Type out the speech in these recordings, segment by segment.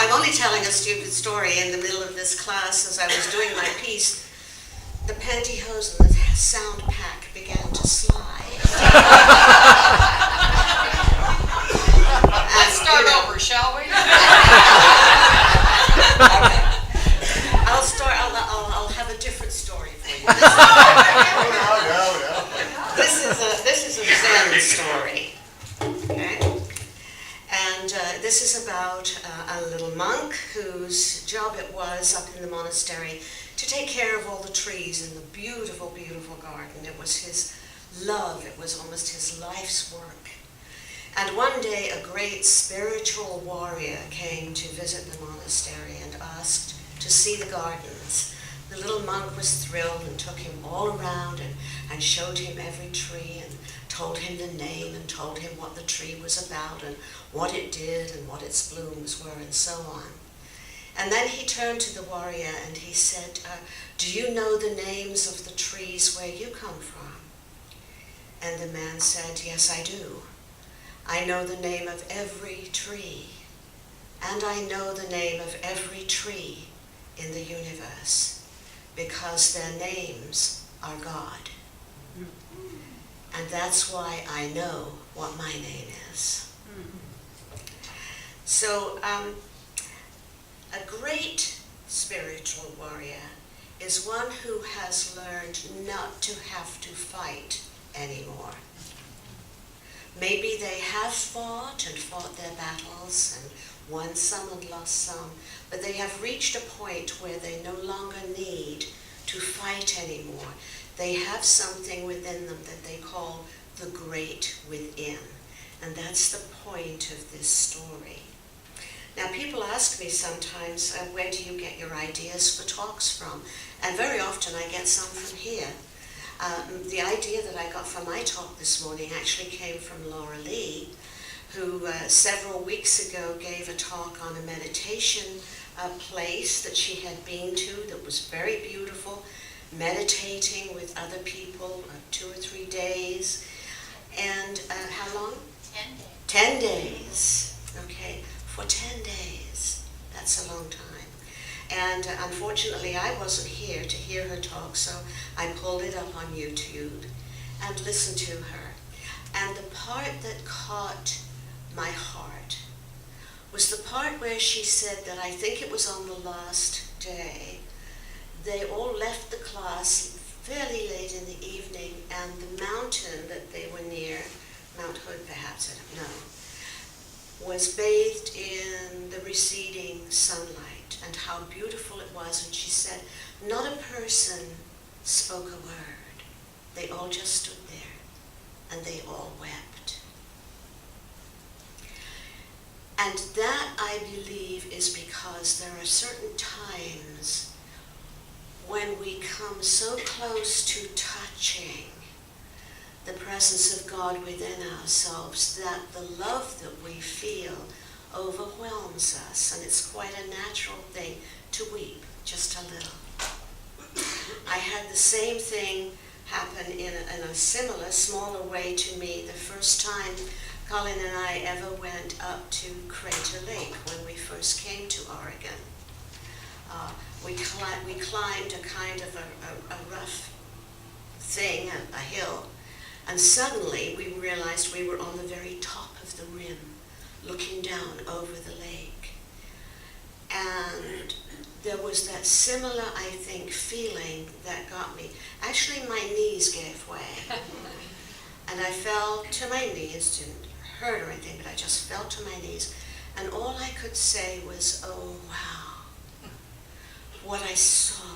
I'm only telling a stupid story in the middle of this class. As I was doing my piece, the pantyhose and the sound pack began to slide. Let's start over, shall we? Okay. I'll have a different story for you. This is a Zen story. Okay? And this is about a little monk whose job it was up in the monastery to take care of all the trees in the beautiful, beautiful garden. It was his love. It was almost his life's work. And one day a great spiritual warrior came to visit the monastery and asked to see the gardens. The little monk was thrilled and took him all around and showed him every tree and told him the name and told him what the tree was about and what it did and what its blooms were and so on. And then he turned to the warrior and he said, do you know the names of the trees where you come from? And the man said, yes, I do. I know the name of every tree, and I know the name of every tree in the universe, because their names are God. And that's why I know what my name is. So, a great spiritual warrior is one who has learned not to have to fight anymore. Maybe they have fought their battles and won some and lost some, but they have reached a point where they no longer need to fight anymore. They have something within them that they call the great within. And that's the point of this story. Now, people ask me sometimes, where do you get your ideas for talks from? And very often I get some from here. The idea that I got for my talk this morning actually came from Laura Lee, who several weeks ago gave a talk on a meditation place that she had been to that was very beautiful, meditating with other people 2 or 3 days. And how long? 10 days. 10 days. Okay, for 10 days. That's a long time. And unfortunately, I wasn't here to hear her talk, so I pulled it up on YouTube and listened to her. And the part that caught my heart was the part where she said that, I think it was on the last day, they all left the class fairly late in the evening, and the mountain that they were near, Mount Hood perhaps, I don't know, was bathed in the receding sunlight and how beautiful it was. And she said, not a person spoke a word. They all just stood there and they all wept. And that, I believe, is because there are certain times when we come so close to touching the presence of God within ourselves that the love that we feel overwhelms us, and it's quite a natural thing to weep just a little. I had the same thing happen in a similar, smaller way to me the first time Colin and I ever went up to Crater Lake when we first came to Oregon. We climbed a kind of a rough thing, a hill, and suddenly we realized we were on the very top of the rim, looking down over the lake. And there was that similar, I think, feeling that got me. Actually, my knees gave way. And I fell to my knees, didn't hurt or anything, but I just fell to my knees. And all I could say was, oh, wow, what I saw.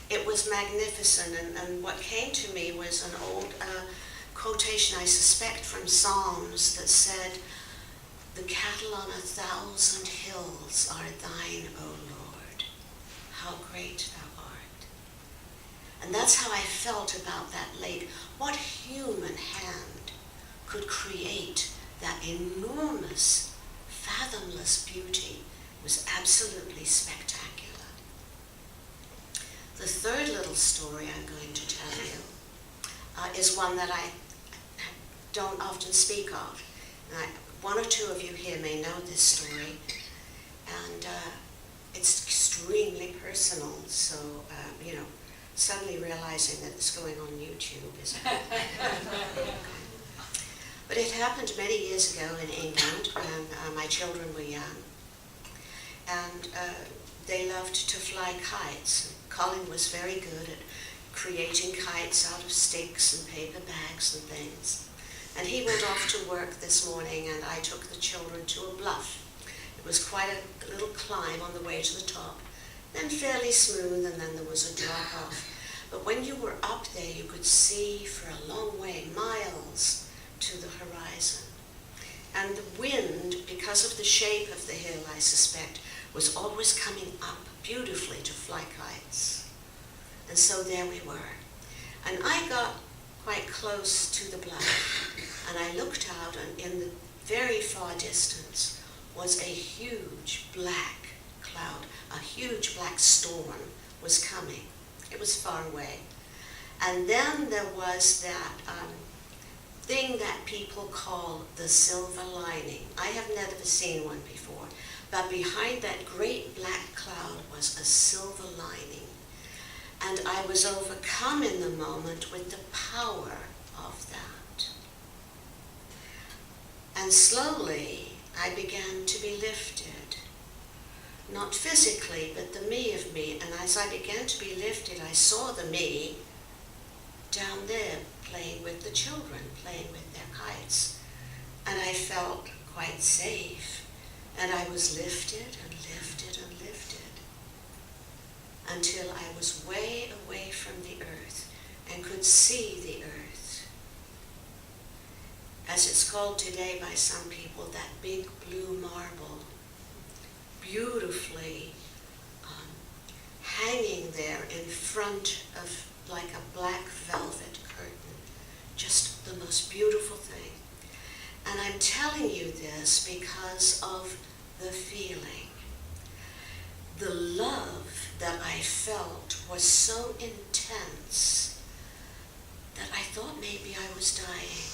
It was magnificent, and what came to me was an old quotation, I suspect, from Psalms that said, the cattle on 1,000 hills are thine, O Lord. How great thou art. And that's how I felt about that lake. What human hand could create that enormous, fathomless beauty? It was absolutely spectacular. The third little story I'm going to tell you is one that I don't often speak of. One or two of you here may know this story. And it's extremely personal, so, suddenly realizing that it's going on YouTube is But it happened many years ago in England when my children were young. And they loved to fly kites. Colin was very good at creating kites out of sticks and paper bags and things. And he went off to work this morning, and I took the children to a bluff. It was quite a little climb on the way to the top, then fairly smooth, and then there was a drop off. But when you were up there, you could see for a long way, miles to the horizon. And the wind, because of the shape of the hill, I suspect, was always coming up beautifully to fly kites. And so there we were. And I got quite close to the bluff, and I looked out, and in the very far distance was a huge black cloud. A huge black storm was coming. It was far away. And then there was that thing that people call the silver lining. I have never seen one before, but behind that great black cloud was a silver lining. And I was overcome in the moment with the power of that. And slowly I began to be lifted. Not physically, but the me of me. And as I began to be lifted, I saw the me down there playing with the children, playing with their kites. And I felt quite safe. And I was lifted and lifted and lifted until I was way away from the earth and could see the earth. As it's called today by some people, that big blue marble, beautifully hanging there in front of like a black velvet curtain. Just the most beautiful thing. And I'm telling you this because of the feeling. The love that I felt was so intense that I thought maybe I was dying.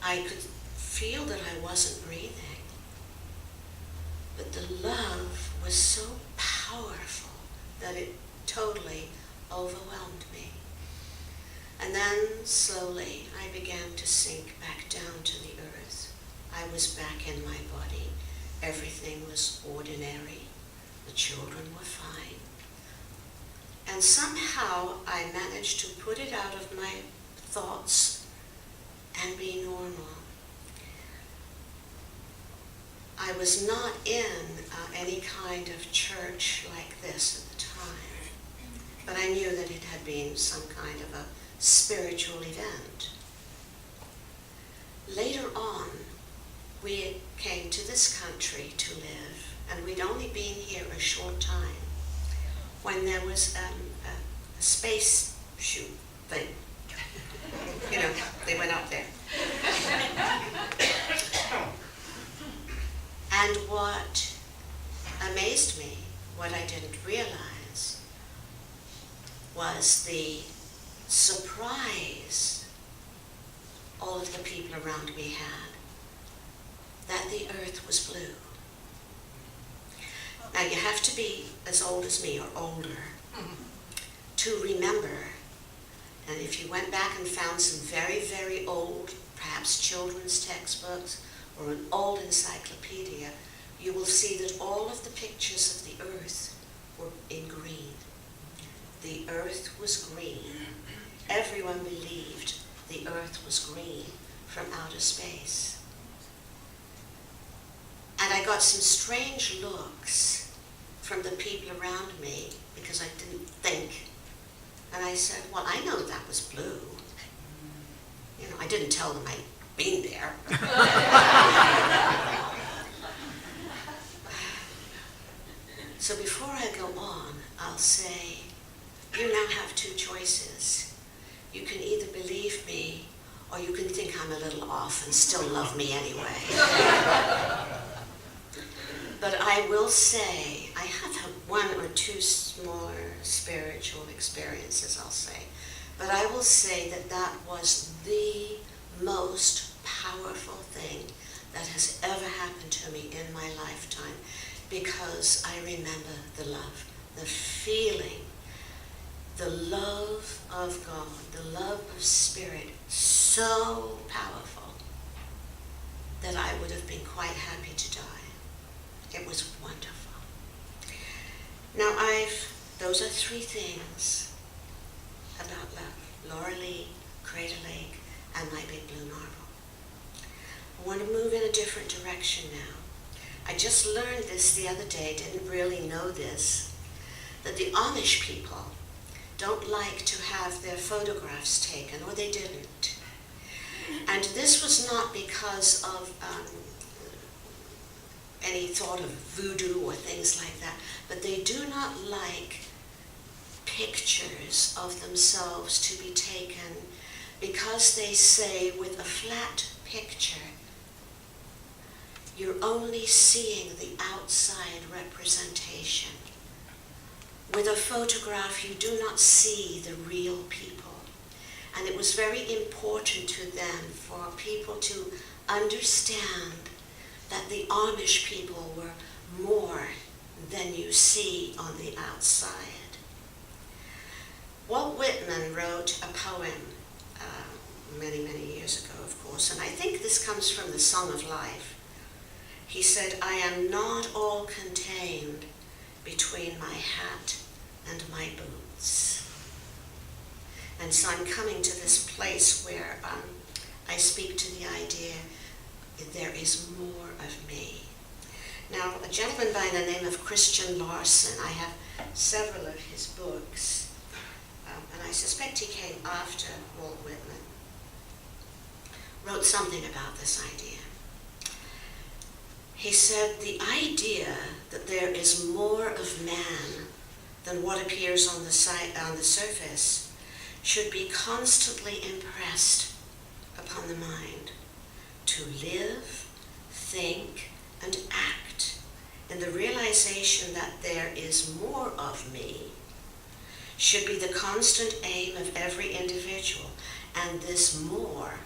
I could feel that I wasn't breathing. But the love was so powerful that it totally overwhelmed me. And then slowly I began to sink back down to the earth. I was back in my body. Everything was ordinary. The children were fine. And somehow I managed to put it out of my thoughts and be normal. I was not in any kind of church like this at the time, but I knew that it had been some kind of a spiritual event. Later on, we came to this country to live, and we'd only been here a short time when there was a space shoot thing. You know, they went up there. And what amazed me, what I didn't realize, was the surprise all of the people around me had, that the earth was blue. Now you have to be as old as me or older to remember, and if you went back and found some very, very old, perhaps children's textbooks or an old encyclopedia, you will see that all of the pictures of the earth were in green. The earth was green. Everyone believed the earth was green from outer space. And I got some strange looks from the people around me because I didn't think. And I said, well, I know that was blue. You know, I didn't tell them I'd been there. So before I go on, I'll say, you now have two choices. You can either believe me, or you can think I'm a little off and still love me anyway. But I will say, I have had one or two smaller spiritual experiences, I'll say. But I will say that that was the most powerful thing that has ever happened to me in my lifetime, because I remember the love, the feeling, the love of God, the love of Spirit, so powerful that I would have been quite happy to die. It was wonderful. Now those are three things about love: Laura Lee, Crater Lake, and My Big Blue Marble. I want to move in a different direction now. I just learned this the other day, didn't really know this, that the Amish people don't like to have their photographs taken, or they didn't. And this was not because of any thought of voodoo or things like that, but they do not like pictures of themselves to be taken because they say with a flat picture, you're only seeing the outside representation. With a photograph, you do not see the real people. And it was very important to them for people to understand that the Amish people were more than you see on the outside. Walt Whitman wrote a poem many, many years ago, of course, and I think this comes from the Song of Life. He said, "I am not all contained between my hat and my boots." And so I'm coming to this place where I speak to the idea that there is more of me. Now, a gentleman by the name of Christian Larson, I have several of his books, and I suspect he came after Walt Whitman, wrote something about this idea. He said, the idea that there is more of man than what appears on the surface should be constantly impressed upon the mind, to live, think, and act in the realization that there is more of me should be the constant aim of every individual, and this more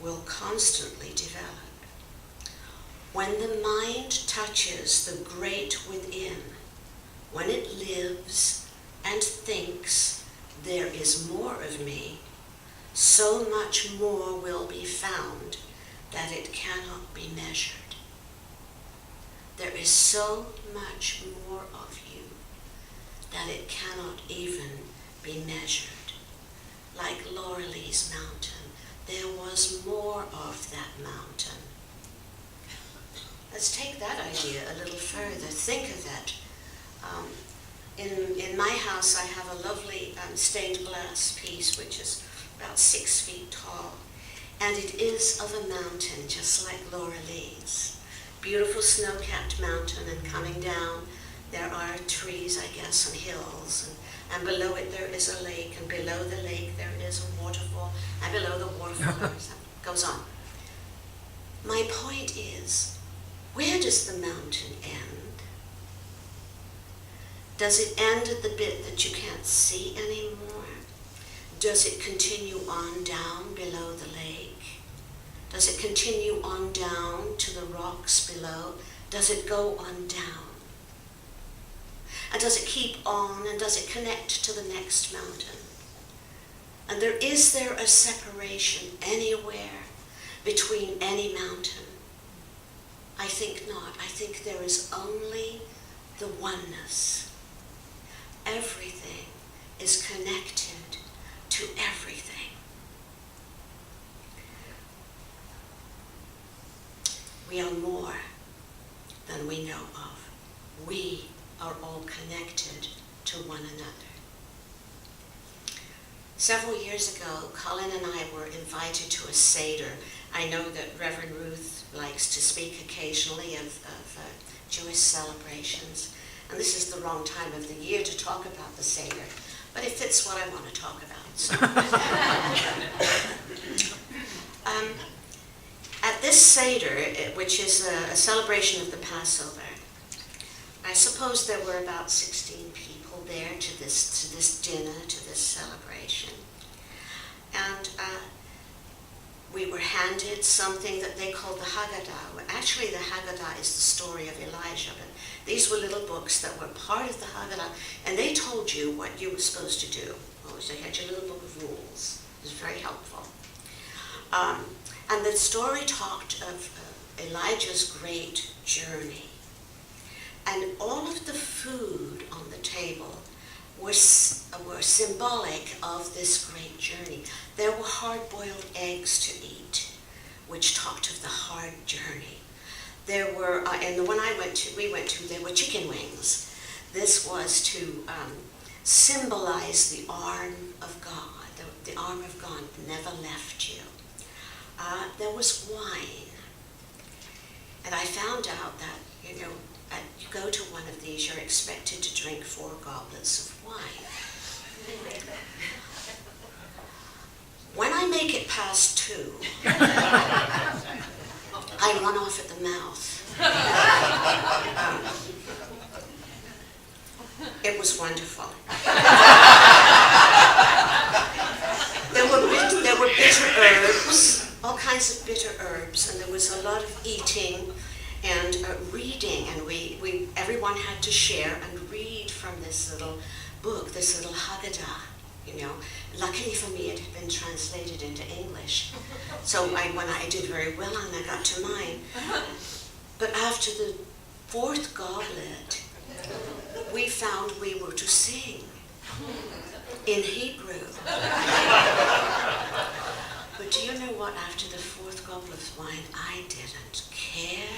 will constantly develop. When the mind touches the great within, when it lives and thinks, there is more of me, so much more will be found that it cannot be measured. There is so much more of you that it cannot even be measured. Like Laura Lee's mountain, there was more of that mountain. Let's take that idea a little further. Think of that. In my house, I have a lovely stained glass piece, which is about 6 feet tall, and it is of a mountain, just like Laura Lee's. Beautiful snow-capped mountain, and coming down, there are trees, I guess, and hills, and below it there is a lake, and below the lake there is a waterfall, and below the waterfall there is it goes on. My point is, where does the mountain end? Does it end at the bit that you can't see anymore? Does it continue on down below the lake? Does it continue on down to the rocks below? Does it go on down? And does it keep on, and does it connect to the next mountain? And is there a separation anywhere between any mountain? I think not. I think there is only the oneness. Everything is connected to everything. We are more than we know of. We are all connected to one another. Several years ago, Colin and I were invited to a Seder. I know that Reverend Ruth likes to speak occasionally of Jewish celebrations, and this is the wrong time of the year to talk about the Seder, but it fits what I want to talk about. So. At this Seder, which is a celebration of the Passover, I suppose there were about 16 people there to this dinner, to this celebration. And we were handed something that they called the Haggadah. Actually, the Haggadah is the story of Elijah, but these were little books that were part of the Haggadah, and they told you what you were supposed to do. So you had your little book of rules. It was very helpful. And the story talked of Elijah's great journey. And all of the food on the table were symbolic of this great journey. There were hard-boiled eggs to eat, which talked of the hard journey. There were, and the one we went to, there were chicken wings. This was to symbolize the arm of God. The arm of God never left you. There was wine. And I found out that, you go to one of these, you're expected to drink 4 goblets of wine. When I make it past 2, I run off at the mouth. It was wonderful. There were bitter herbs, all kinds of bitter herbs, and there was a lot of eating and reading, and everyone had to share and read from this little book, this little Haggadah. Luckily for me, it had been translated into English, so when I did very well, and I got to mine. But after the 4th goblet, we found we were to sing in Hebrew. But do you know what? After the 4th goblet of wine, I didn't care.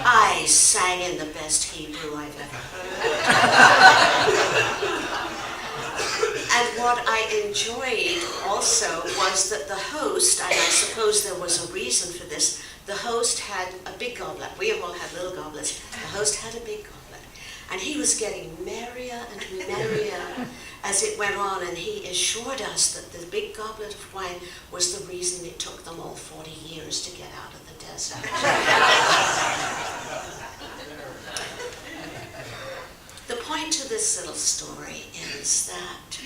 I sang in the best Hebrew I've ever heard. And what I enjoyed also was that the host, and I suppose there was a reason for this, the host had a big goblet. We all had little goblets. The host had a big goblet. And he was getting merrier and merrier as it went on, and he assured us that the big goblet of wine was the reason it took them all 40 years to get out of the desert. The point to this little story is that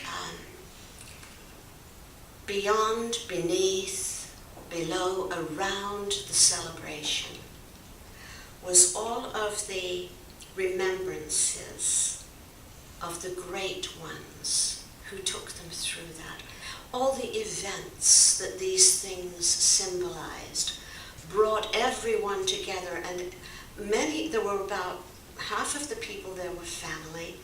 beyond, beneath, below, around the celebration was all of the remembrances of the great ones who took them through that. All the events that these things symbolized brought everyone together, and there were about half of the people there were family,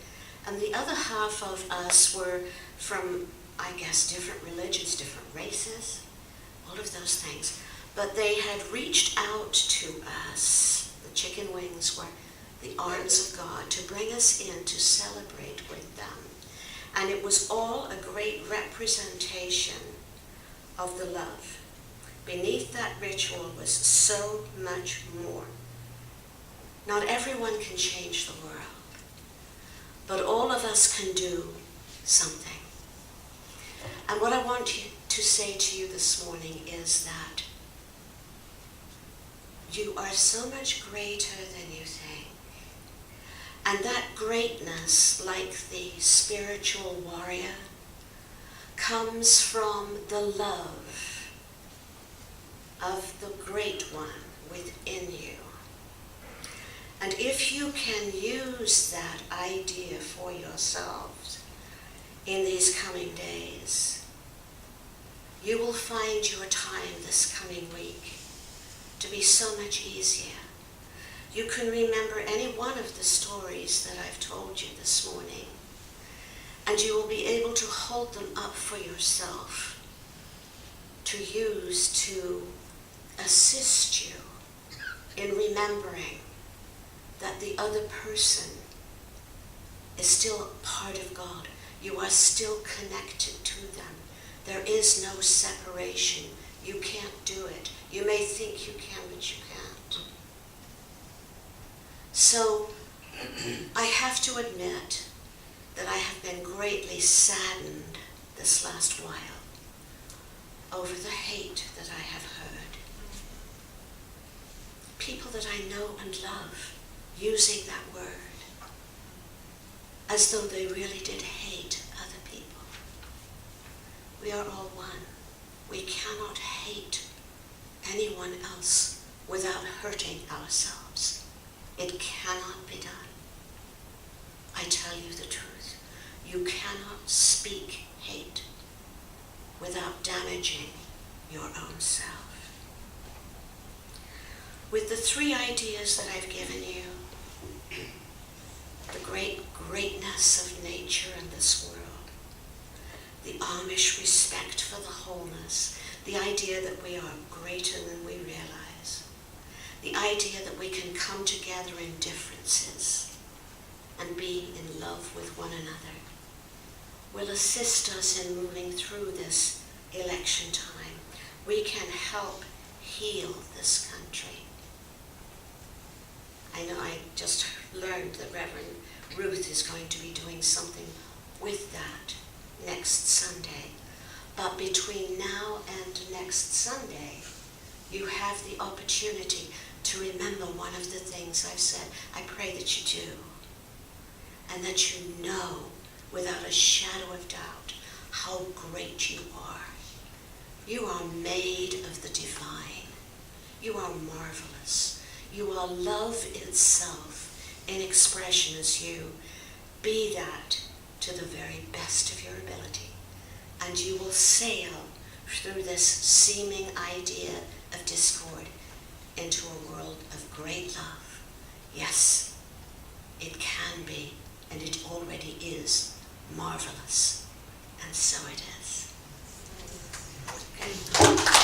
and the other half of us were from, I guess, different religions, different races, all of those things. But they had reached out to us. The chicken wings were the arms of God to bring us in to celebrate with them. And it was all a great representation of the love. Beneath that ritual was so much more. Not everyone can change the world, but all of us can do something. And what I want to say to you this morning is that you are so much greater than you think. And that greatness, like the spiritual warrior, comes from the love of the great one within you. And if you can use that idea for yourselves in these coming days, you will find your time this coming week to be so much easier. You can remember any one of the stories that I've told you this morning, and you will be able to hold them up for yourself to use to assist you in remembering that the other person is still part of God. You are still connected to them. There is no separation. You can't do it. You may think you can, but you can't. So I have to admit that I have been greatly saddened this last while over the hate that I have heard. People that I know and love using that word as though they really did hate other people. We are all one. we cannot hate anyone else without hurting ourselves. It cannot be done. I tell you the truth. You cannot speak hate without damaging your own self. With the three ideas that I've given you, the greatness of nature and this world, the Amish respect for the wholeness, the idea that we are greater than we realize, the idea that we can come together in differences and be in love with one another, will assist us in moving through this election time. We can help heal this country. I know I just learned that Reverend Ruth is going to be doing something with that next Sunday. But between now and next Sunday, you have the opportunity to remember one of the things I've said. I pray that you do. And that you know without a shadow of doubt how great you are. You are made of the divine. You are marvelous. You are love itself in expression as you. Be that to the very best of your ability. And you will sail through this seeming idea of discord into a world of great love. Yes, it can be, and it already is, marvelous. And so it is. Okay.